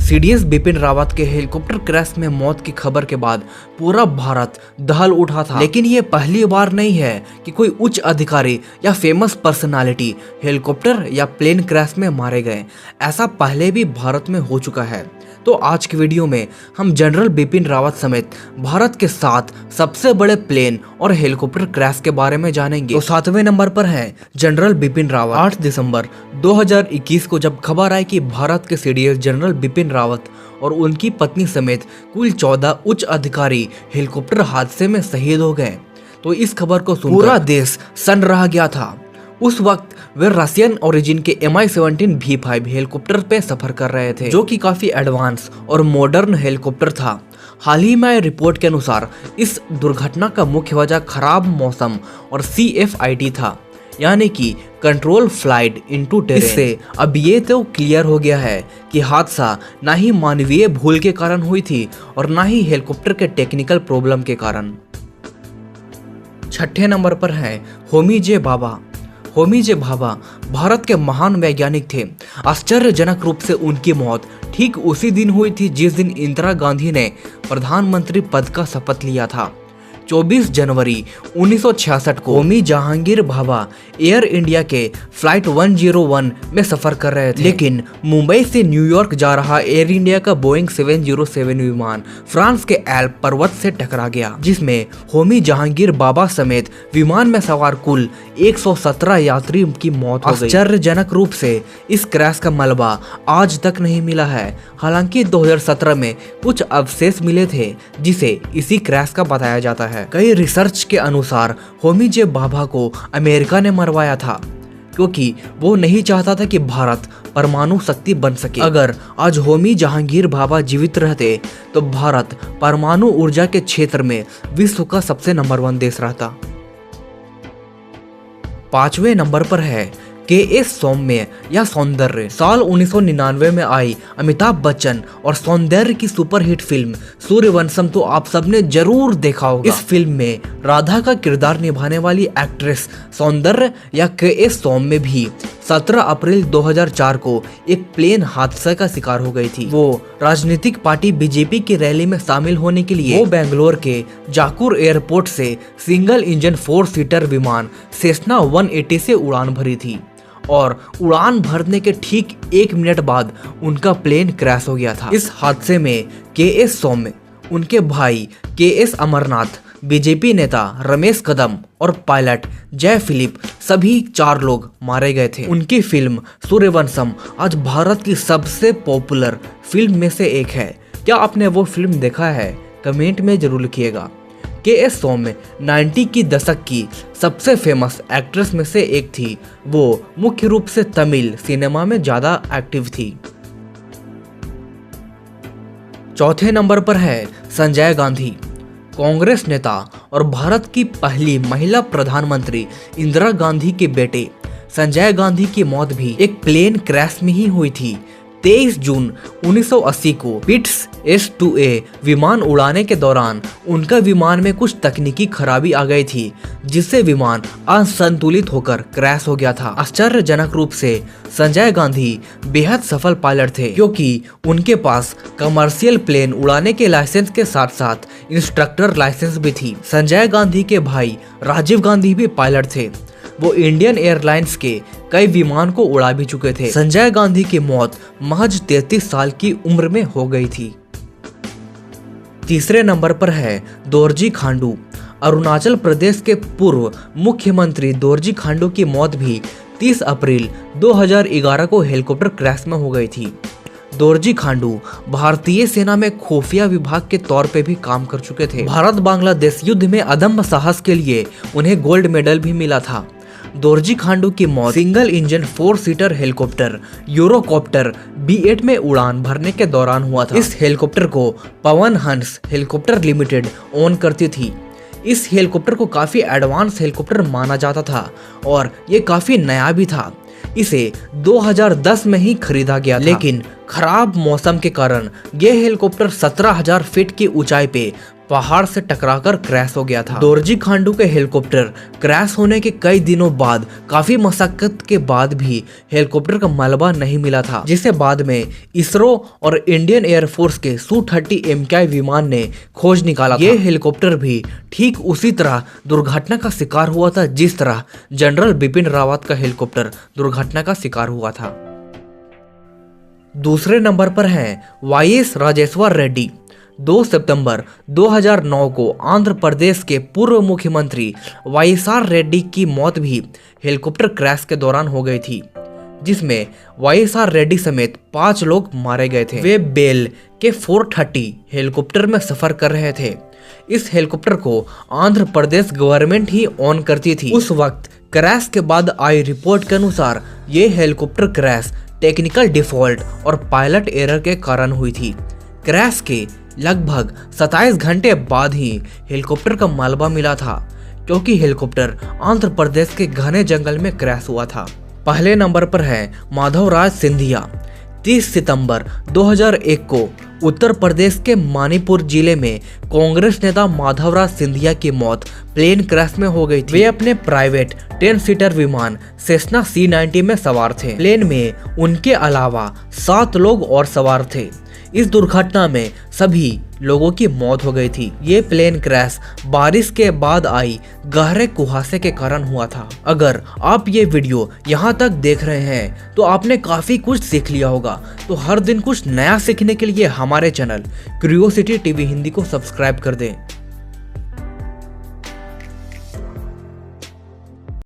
CDS Bipin Rawat के helicopter crash में मौत की खबर के बाद पूरा भारत दहल उठा था। लेकिन ये पहली बार नहीं है कि कोई उच्च अधिकारी या फेमस पर्सनालिटी हेलीकॉप्टर या प्लेन क्रैश में मारे गए। ऐसा पहले भी भारत में हो चुका है। तो आज की वीडियो में हम जनरल बिपिन रावत समेत भारत के 7 सबसे बड़े प्लेन और हेलीकॉप्टर क्रैश के बारे में जानेंगे। तो 7वें नंबर पर है जनरल बिपिन रावत। 8 दिसंबर 2021 को जब खबर आई कि भारत के सीडीएस जनरल बिपिन रावत और उनकी पत्नी समेत कुल 14 उच्च अधिकारी हेलीकॉप्टर हादसे में शहीद हो गए, तो इस खबर को सुनकर पूरा देश सन्न रह गया था। उस वक्त वे रशियन ओरिजिन के Mi-17 V5 हेलीकॉप्टर पे सफर कर रहे थे, जो कि काफी एडवांस और मॉडर्न हेलीकॉप्टर था। हाल ही में रिपोर्ट के अनुसार इस दुर्घटना का मुख्य वजह खराब मौसम और CFIT था, यानी कि कंट्रोल फ्लाइट इनटू टेरेन। इससे अब ये तो क्लियर हो गया है कि हादसा ना ही मानवीय भूल के कारण हुई थी और ना ही हेलीकॉप्टर के टेक्निकल प्रॉब्लम के कारण। 6ठे नंबर पर है होमी जे भाभा। होमी जे भाभा भारत के महान वैज्ञानिक थे। आश्चर्यजनक रूप से उनकी मौत ठीक उसी दिन हुई थी जिस दिन इंदिरा गांधी ने प्रधानमंत्री पद का शपथ लिया था। 24 जनवरी 1966 को होमी जहांगीर भाभा एयर इंडिया के फ्लाइट 101 में सफर कर रहे थे, लेकिन मुंबई से न्यूयॉर्क जा रहा एयर इंडिया का बोइंग 707 विमान फ्रांस के एल्प पर्वत से टकरा गया, जिसमें होमी जहांगीर भाभा समेत विमान में सवार कुल 117 यात्री की मौत हो गई। आश्चर्यजनक रूप से इस क्रैश का मलबा आज तक नहीं मिला है। हालांकि 2017 में कुछ अवशेष मिले थे जिसे इसी क्रैश का बताया जाता है। कई रिसर्च के अनुसार होमी जे भाभा को अमेरिका ने मरवाया था, क्योंकि वो नहीं चाहता था कि भारत परमाणु शक्ति बन सके। अगर आज होमी जहांगीर भाभा जीवित रहते तो भारत परमाणु ऊर्जा के क्षेत्र में विश्व का सबसे नंबर 1 देश रहता। 5वें नंबर पर है KS सौम्य या सौंदर्य। साल 1999 में आई अमिताभ बच्चन और सौंदर्य की सुपरहिट फिल्म सूर्यवंशम तो आप सबने जरूर देखा होगा। इस फिल्म में राधा का किरदार निभाने वाली एक्ट्रेस सौंदर्य या KS सौम्य भी 17 अप्रैल 2004 को एक प्लेन हादसे का शिकार हो गई थी। वो राजनीतिक पार्टी बीजेपी की रैली में शामिल होने के लिए वो बेंगलोर के जाकुर एयरपोर्ट से सिंगल इंजन 4 सीटर विमान सेस्ना 180 से उड़ान भरी थी और उड़ान भरने के ठीक 1 मिनट बाद उनका प्लेन क्रैश हो गया था। इस हादसे में KS सौम्य, उनके भाई KS अमरनाथ, बीजेपी नेता रमेश कदम और पायलट जय फिलिप सभी 4 लोग मारे गए थे। उनकी फिल्म सूर्यवंशम आज भारत की सबसे पॉपुलर फिल्म में से एक है। क्या आपने वो फिल्म देखा है? कमेंट में जरूर लिखिएगा। KS सौम्य 90 की दशक की सबसे फेमस एक्ट्रेस में से एक थी। वो मुख्य रूप से तमिल सिनेमा में ज्यादा एक्टिव थी। 4थे नंबर पर है संजय गांधी। कांग्रेस नेता और भारत की पहली महिला प्रधानमंत्री इंदिरा गांधी के बेटे संजय गांधी की मौत भी एक प्लेन क्रैश में ही हुई थी। 23 जून 1980 को पिट्स S-2A विमान उड़ाने के दौरान उनका विमान में कुछ तकनीकी खराबी आ गई थी, जिससे विमान असंतुलित होकर क्रैश हो गया था। आश्चर्यजनक रूप से संजय गांधी बेहद सफल पायलट थे, क्योंकि उनके पास कमर्शियल प्लेन उड़ाने के लाइसेंस के साथ साथ इंस्ट्रक्टर लाइसेंस भी थी। संजय गांधी के भाई राजीव गांधी भी पायलट थे। वो इंडियन एयरलाइंस के कई विमान को उड़ा भी चुके थे। संजय गांधी की मौत महज 33 साल की उम्र में हो गई थी। 3रे नंबर पर है दोरजी खांडू। अरुणाचल प्रदेश के पूर्व मुख्यमंत्री दोरजी खांडू की मौत भी 30 अप्रैल 2011 को हेलीकॉप्टर क्रैश में हो गई थी। दोरजी खांडू भारतीय सेना में खुफिया विभाग के तौर पे भी काम कर चुके थे। भारत बांग्लादेश युद्ध में अदम्य साहस के लिए उन्हें गोल्ड मेडल भी मिला था। दोरजी खांडू की मौत single engine 4 seater helicopter Eurocopter B-8 में उड़ान भरने के दौरान हुआ था। इस हेलीकॉप्टर को Pawan Hans helicopter limited own करती थी। इस हेलीकॉप्टर को काफी एडवांस हेलीकॉप्टर माना जाता था और ये काफी नया भी था। इसे 2010 में ही खरीदा गया था, लेकिन खराब मौसम के कारण यह हेलीकॉप्टर 17,000 फीट की ऊंचाई पे पहाड़ से टकराकर क्रैश हो गया था। दोरजी खांडू के हेलीकॉप्टर क्रैश होने के कई दिनों बाद काफी मशक्कत के बाद भी हेलीकॉप्टर का मलबा नहीं मिला था, जिसे बाद में इसरो और इंडियन एयरफोर्स के Su-30 MKI विमान ने खोज निकाला। ये हेलीकॉप्टर भी ठीक उसी तरह दुर्घटना का शिकार हुआ था जिस तरह जनरल बिपिन रावत का हेलीकॉप्टर दुर्घटना का शिकार हुआ था। दूसरे नंबर पर है YS राजेश्वर रेड्डी। 2 सितंबर 2009 को आंध्र प्रदेश के पूर्व मुख्यमंत्री YSR रेड्डी की मौत भी हेलीकॉप्टर क्रैश के दौरान हो गई थी, जिसमें YSR रेड्डी समेत 5 लोग मारे गए थे। वे बेल के 430 हेलीकॉप्टर में सफर कर रहे थे। इस हेलीकॉप्टर को Andhra Pradesh government he on करती थी। उस वक्त क्रैश के बाद आई रिपोर्ट के अनुसार ये हेलीकॉप्टर क्रैश टेक्निकल डिफॉल्ट और पायलट एरर के कारण हुई थी। क्रैश के लगभग 27 घंटे बाद ही हेलीकॉप्टर का मलबा मिला था, क्योंकि हेलीकॉप्टर आंध्र प्रदेश के घने जंगल में क्रैश हुआ था। पहले नंबर पर है माधवराज सिंधिया। 30 सितंबर 2001 को उत्तर प्रदेश के मणिपुर जिले में कांग्रेस नेता माधवराज सिंधिया की मौत प्लेन क्रैश में हो गई थी। वे अपने प्राइवेट 10 सीटर विमान सेस्ना C-90 में सवार थे। प्लेन में उनके अलावा 7 लोग और सवार थे। इस दुर्घटना में सभी लोगों की मौत हो गई थी। ये प्लेन क्रैश बारिश के बाद आई गहरे कुहासे के कारण हुआ था। अगर आप ये वीडियो यहाँ तक देख रहे हैं तो आपने काफी कुछ सीख लिया होगा। तो हर दिन कुछ नया सीखने के लिए हमारे चैनल क्यूरियोसिटी टीवी हिंदी को सब्सक्राइब कर दें।